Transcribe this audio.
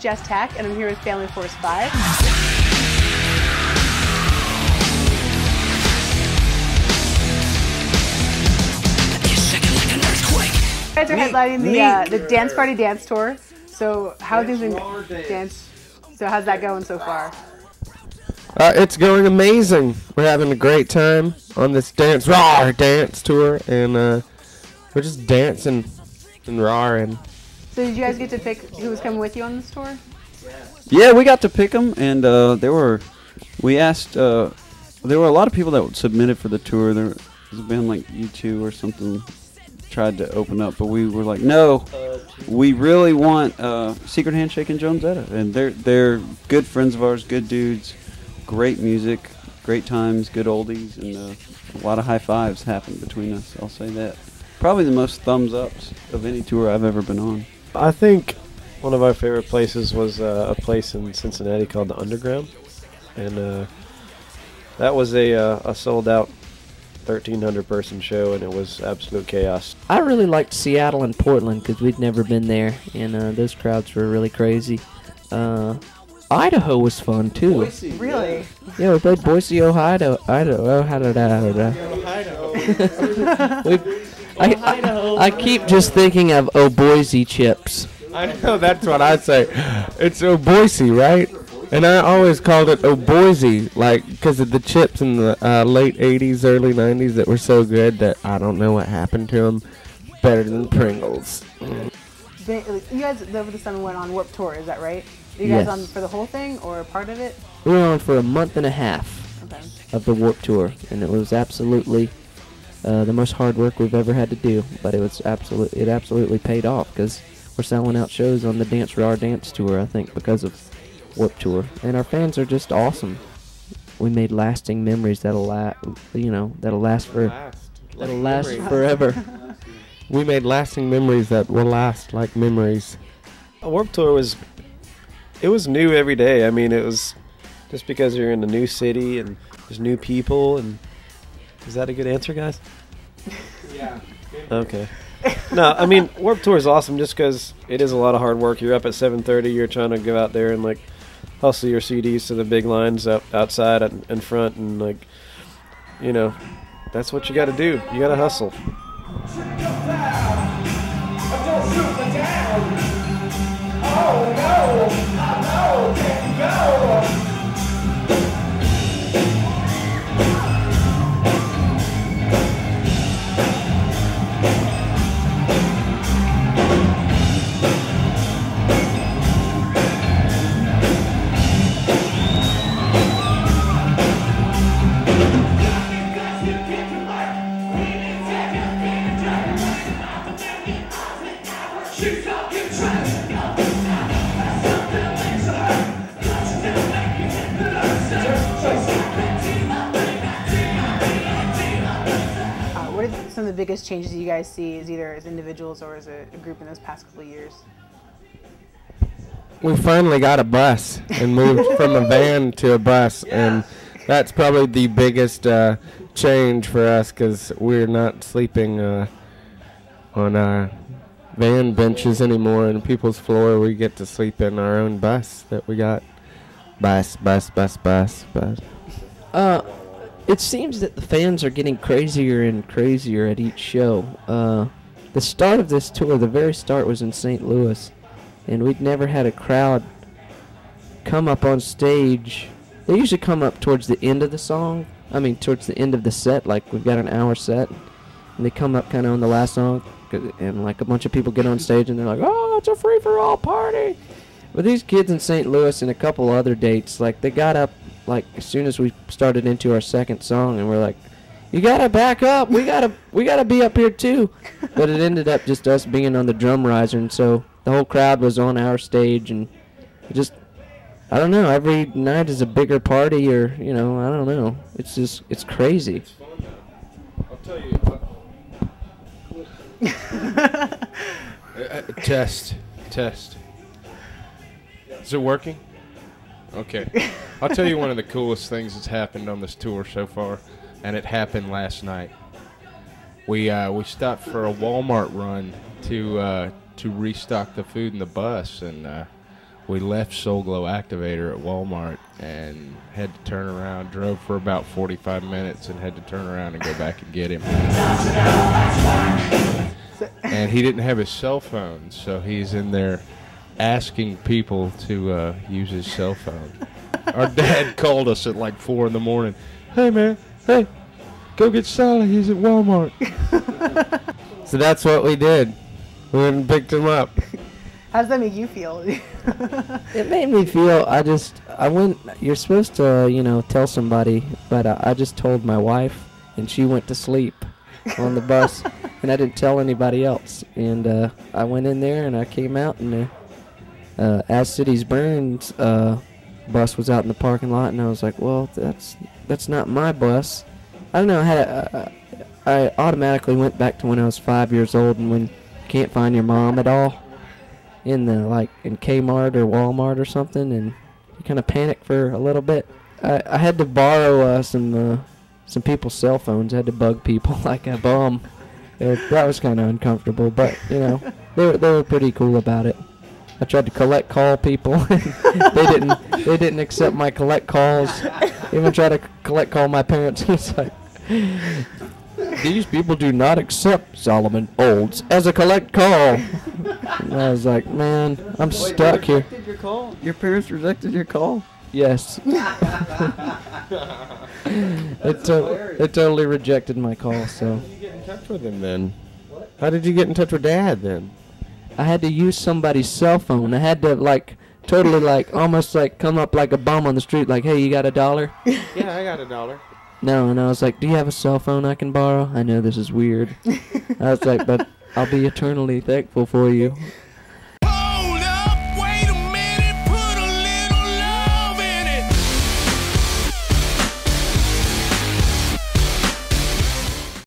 Jess, Tack, and I'm here with Family Force 5. You guys are headlining the Dance Rawr Dance tour. So how's that going so far? It's going amazing. We're having a great time on this Dance Rawr Dance tour, and we're just dancing and rawring. So did you guys get to pick who was coming with you on this tour? Yeah, we got to pick them, and there were a lot of people that submitted for the tour. There was a band like U2 or something tried to open up, but we were like, no, we really want Secret Handshake and Joan Zeta, and they're good friends of ours, good dudes, great music, great times, good oldies, and a lot of high fives happened between us. I'll say that. Probably the most thumbs ups of any tour I've ever been on. I think one of our favorite places was a place in Cincinnati called the Underground, and that was a sold out 1,300 person show, and it was absolute chaos. I really liked Seattle and Portland because we'd never been there, and those crowds were really crazy. Idaho was fun too. Boise, really? Yeah, we played Boise, Ohio. I keep just thinking of Boise chips. I know, that's what I say. It's Boise, right? And I always called it Boise, like, because of the chips in the late 80s, early 90s that were so good that I don't know what happened to them. Better than Pringles. You guys over the summer went on Warped Tour, is that right? Are you guys on for the whole thing or part of it? We were on for a month and a half of the Warped Tour, and it was absolutely the most hard work we've ever had to do. But it absolutely paid off because we're selling out shows on the Dance Rawr Dance tour, I think, because of Warped Tour, and our fans are just awesome. We made lasting memories that'll last forever. We made lasting memories that will last like memories. A Warped Tour was new every day. I mean, it was just because you're in a new city and there's new people. And is that a good answer, guys? Yeah. Okay. No, I mean, Warped Tour is awesome just because it is a lot of hard work. You're up at 7:30. You're trying to go out there and, like, hustle your CDs to the big lines outside and in front. And, like, you know, that's what you got to do. You got to hustle. Oh, no. I know. Can you go? What are some of the biggest changes you guys see as either as individuals or as a group in those past couple of years? We finally got a bus and moved from a van to a bus, and that's probably the biggest change for us because we're not sleeping on van benches anymore in people's floor. We get to sleep in our own bus that we got. Bus. It seems that the fans are getting crazier and crazier at each show. The start of this tour, the very start, was in St. Louis, and we'd never had a crowd come up on stage. They usually come up towards the end of the song. Towards the end of the set, like we've got an hour set, and they come up kind of on the last song, and like a bunch of people get on stage, and they're like, "Oh, it's a free-for-all party." But these kids in St. Louis and a couple other dates, like they got up like as soon as we started into our second song, and we're like, "You gotta back up. We gotta be up here too." But it ended up just us being on the drum riser, and so the whole crowd was on our stage, and it just, I don't know. Every night is a bigger party, or I don't know. It's crazy. It's fun. I'll tell you. Test. Is it working? Okay. I'll tell you one of the coolest things that's happened on this tour so far, and it happened last night. We stopped for a Walmart run to restock the food in the bus, and we left Soul Glow Activator at Walmart and had to turn around, drove for about 45 minutes and had to turn around and go back and get him. And he didn't have his cell phone, so he's in there asking people to use his cell phone. Our dad called us at like 4 in the morning. Hey, man, hey, go get Sally. He's at Walmart. So that's what we did. We went and picked him up. How does that make you feel? It made me feel, I went, you're supposed to, tell somebody, but I just told my wife, and she went to sleep on the bus, and I didn't tell anybody else. And I went in there, and I came out, and As Cities Burns bus was out in the parking lot, and I was like, well, that's not my bus. I don't know, I automatically went back to when I was 5 years old, and when you can't find your mom at all in Kmart or Walmart or something, and you kind of panic for a little bit. I had to borrow some people's cell phones. I had to bug people like a bum. That was kind of uncomfortable, but they were pretty cool about it. I tried to call people. They didn't accept my collect calls. Even tried to call my parents. It's like, these people do not accept Solomon Olds as a collect call. And I was like, man, I'm stuck here. Your call? Your parents rejected your call? Yes. They totally rejected my call. So. How did you get in touch with him then? How did you get in touch with Dad then? I had to use somebody's cell phone. I had to totally almost come up like a bum on the street, like, hey, you got $1? Yeah, I got $1. No, and I was like, do you have a cell phone I can borrow? I know this is weird. I was like, but I'll be eternally thankful for you.